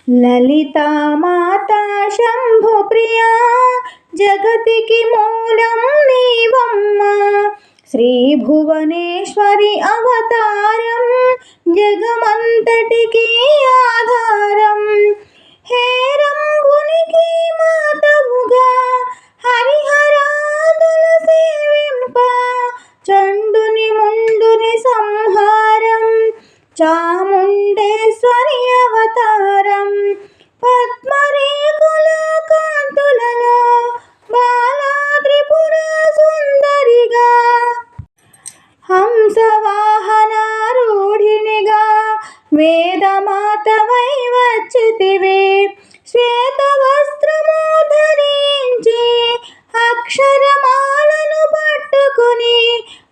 లలితా మాతా శంభు ప్రియా జగతికి మూలం నీవమ్మ శ్రీ భువనేశ్వరి అవతారం జగమంతటికి ఆధారం హే రంగునికి మాతవుగా హరిహరాదుల సేవింప చండుని ముండుని సంహారం చాముండేశ్వరి అవతారం పద్మరేకుల కాంతులలో బాలా త్రిపుర సుందరిగా హంసవాహనారూఢినిగా వేదమాతవై వచ్చితివే శ్వేత వస్త్రము ధరించి అక్షరమాలను పట్టుకుని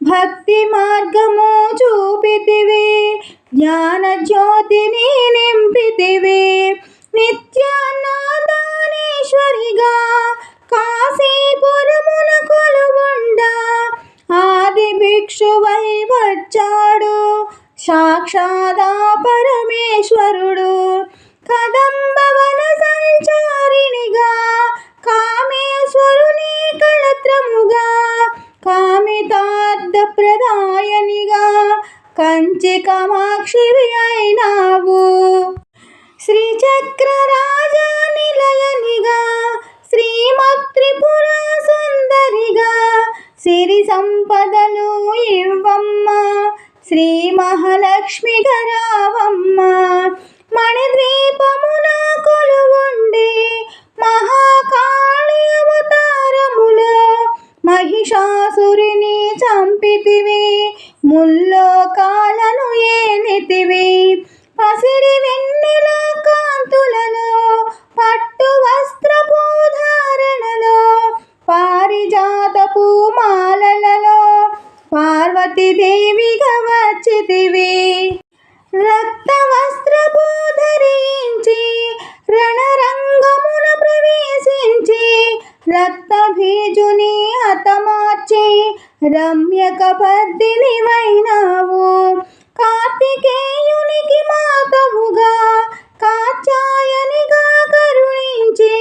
భక్తి మార్గము చూపితివే జ్ఞాన జ్యోతిని నింపితివే నిత్యానందానేశ్వరిగా కాశీపురమున కొలువుండా ఆది భిక్షువై వచ్చాడు సాక్షాదా పరమేశ్వరుడు కదంబవన సంచారిణిగా కామేశ్వరుని కళత్రముగా కామితార్థ ప్రదాయనిగా కంచి కామాక్షివి అయినావు శ్రీచక్ర రాజా నిలయనిగా శ్రీమత్రిపుర సుందరిగా సిరి సంపదలు ఇవ్వమ్మ శ్రీ మహాలక్ష్మి గరావమ్మ మణిద్వీపమున కొలువుండి మహాకాళి అవతారములో మహిషాసురిని చంపితివి ముల్లోకాలను ఏలితివి పసిడి వెన్నెల కాంతులలో పట్టు వస్త్రపు ధారణలో పారిజాతపు మాలలలో పార్వతీదేవిగా వచ్చితివి రక్త వస్త్రపు ధరించి రణరంగమున ప్రవేశించి రక్త బీజుని హతమార్చి రమ్యక పద్దిని వైనావు కార్తికేయునికి మాతవుగా కాచాయనిగా కరుణించి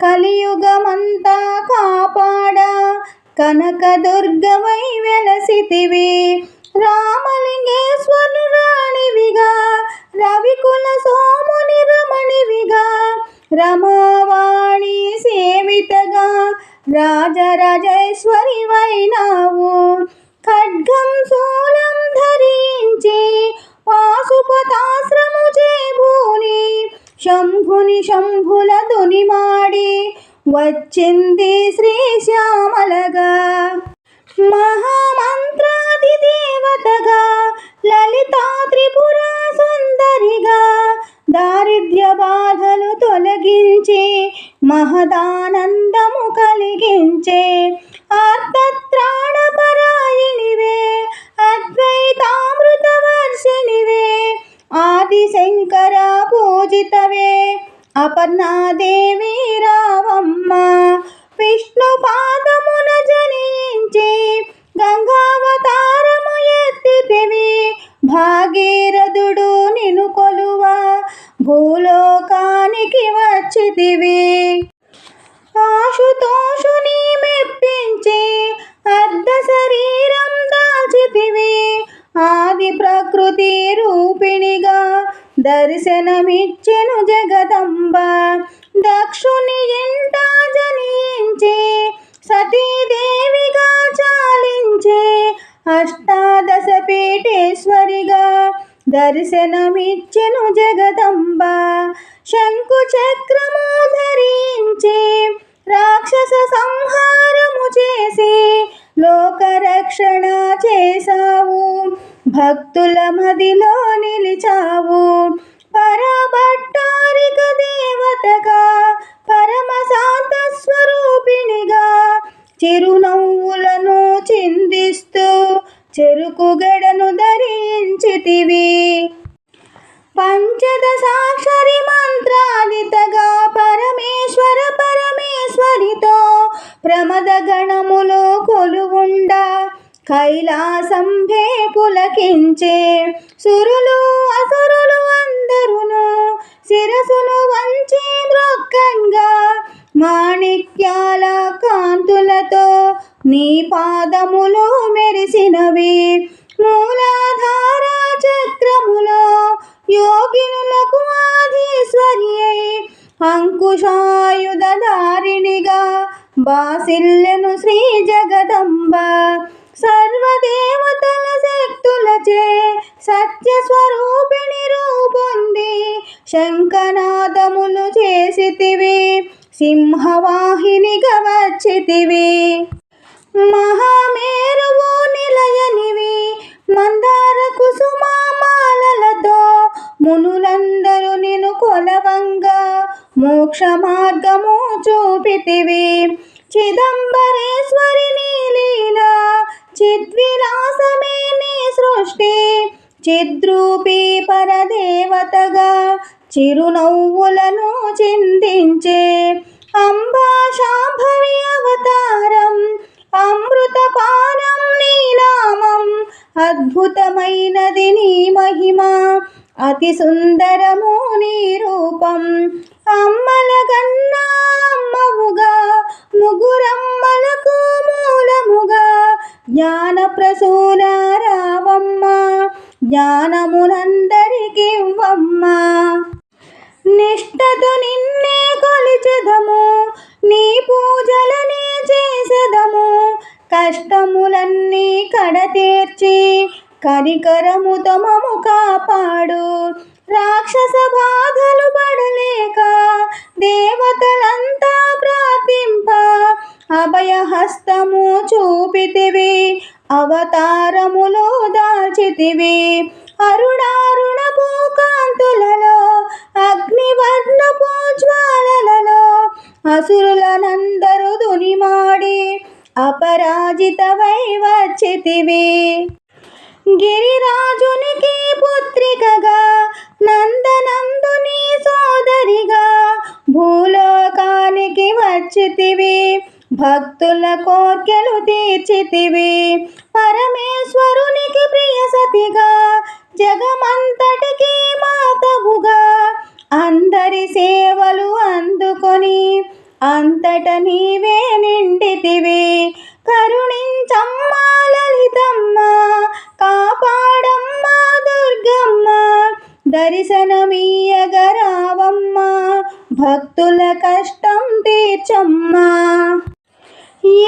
కలియుగమంతా కాపాడ కనక దుర్గవై వెలసితివి రామలింగేశ్వరు రాణివిగా రవికుల సోముని రమణివిగా రమావాణి సేవితగా రాజరాజేశ్వరి వైనావు ఖడ్గం శూలం ధరించి పాశుపతాశ్రము చేబూని శంభుని శంభుల దునిమాడి వచ్చింది శ్రీశ్యామలగా మహామంత్రాది దేవతగా లలితా త్రిపుర సుందరిగా దారిద్ర్య బాధలు తొలగించి మహదానందము కలిగించే ఆర్తత్రాణపరాయణివే అద్వైతామృత వర్షిణివే ఆది శంకర పూజితవే అపర్ణాదేవి రావమ్మ విష్ణు పాదమున జనించి గంగావతారము ఎత్తితివి భాగీరథుడు నిన్ను కొలువ భూలోకానికి వచ్చితివి ఆశుతోషుని మెప్పించి అర్ధ శరీరం దాచితివి ఆది ప్రకృతి రూపిణిగా దర్శనమిచ్చెను జగదంబ దక్షుని ఇంట జనించి సతీదేవిగా చాలించే అష్టాదశ పీఠేశ్వరిగా దర్శనమిచ్చెను జగదంబ శంకు చక్రము ధరించి రాక్షస సంహారము చేసి లోకరక్షణ చేసావు భక్తుల మదిలో నిలిచావు పరభట్టారిక దేవతగా పరమ శాంత స్వరూపిణిగా చిరునవ్వులను చిందిస్తూ చెరుకు గడను ధరించితివి పంచదశాక్షరి మంత్రాదితగా పరమేశ్వర పరమేశ్వరితో ప్రమద గణములు కొలువుండా కైలాసంభే పులకించే సురులు అసురులు అందరును శిరస్సు శిరసును వంచి మృక్కంగా మాణిక్యాల కాంతులతో నీ పాదములు మెరిసినవి. మూలాధార చక్రములో యోగినులకు ఆధీశ్వరి అయి అంకుశాయుధారిణిగా బాసిల్లెను శ్రీ జగదంబ. సర్వదేవతల శక్తులచే సత్యస్వరూపిణి రూపొంది శంఖనాదములు చేసితివి. సింహవాహినిగా వచ్చితివి. మహామేరువు నిలయనివి మందార కుసుమాలతో మునులందరూ నిన్ను కొలవంగా మోక్ష మార్గము చూపితివి. చిదంబరేశ్వరి నీ లీలా చిద్విలాసమే నీ సృష్టి. చిద్రూపీ పరదేవతగా చిరునవ్వులను చిందించే అంబా శాంభవి అవతారం. అమృతపానం నీ నామం అద్భుతమైనది నీ మహిమ. అతి సుందరము నీ రూపం. అమ్మల గన్నా అమ్మవుగా ముగురమ్మలకు మూలముగా జ్ఞాన ప్రసూన రావమ్మ. జ్ఞానమునందరికివ్వమ్మ. నిష్ఠతో నిన్నే కొలిచెదము నీ పూజలనే చేసెదము. కష్టములన్నీ కడతీర్చి కనికరముతో మము కాపాడు. రాక్షస బాధలు పడలేక దేవతలంతా ప్రార్థింప అభయహస్తము చూపితివి. అవతారములో దాల్చితివి. అరుణారుణపు కాంతులలో అగ్నివర్ణపు జ్వాలలలో అసురులనందరూ దునిమాడి అపరాజితవై వచ్చితివి. గిరిరాజునికి పుత్రికగా నందనందుని సోదరిగా భూలోకానికి వచ్చితివి. భక్తుల కోర్కెలు తీర్చితివి. పరమేశ్వరునికి ప్రియ సతిగా జగమంతటికి మాతవుగా అందరి సేవలు అందుకొని అంతట నీవే నిండితివి. కరుణించమ్మా లలితమ్మ, కాపాడమ్మా దుర్గమ్మ. దర్శనమీయగరావమ్మ, భక్తుల కష్టం తీర్చమ్మా.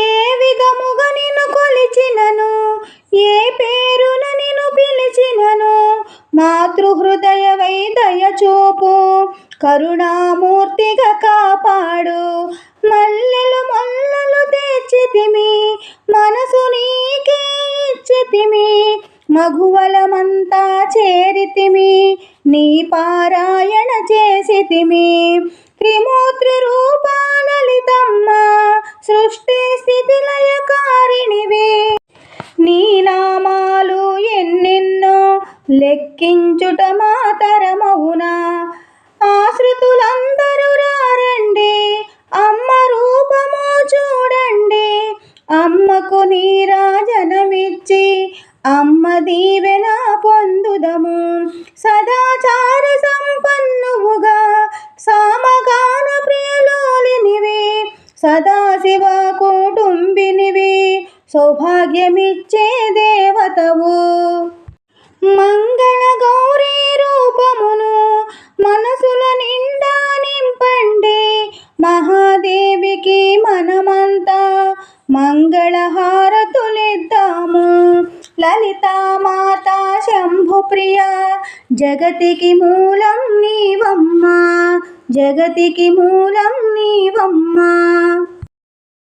ఏ విధముగా నిన్ను కొలిచినను, ఏ పేరున నిన్ను పిలిచినను మాతృహృదయవై దయచూపు. కరుణామూర్తిగా కాపాడు. మల్లెలు మొల్లలు తెచ్చితిమి, మనసు నీకే ఇచ్చితిమి. మగువలమంతా చేరితిమి, నీ పారాయణ చేసితిమి. త్రిమూర్తి రూపా లలితమ్మ, సృష్టి స్థితి లయకారిణివి. నీ నామాలు ఎన్నెన్నో లెక్కించుట మాతరమౌనా. ఆశ్రితులందరూ రారండి, అమ్మ రూపము చూడండి. అమ్మకు నీరాజనమిచ్చి అమ్మ దీవెన పొందుదము. సదాచార సంపన్నువుగా సామగాన ప్రియలోలినివి. సదాశివ కుటుంబినివి, సౌభాగ్యమిచ్చే దేవతవు. మంగళ గౌరీ రూపమును మనసుల నిండా నింపండి. మహాదేవికి మనమంతా మంగళహారతులిద్దాము. లలితామాత శంభుప్రియ, జగతికి మూలం నీవమ్మ. జగతికి మూలం నీవమ్మ.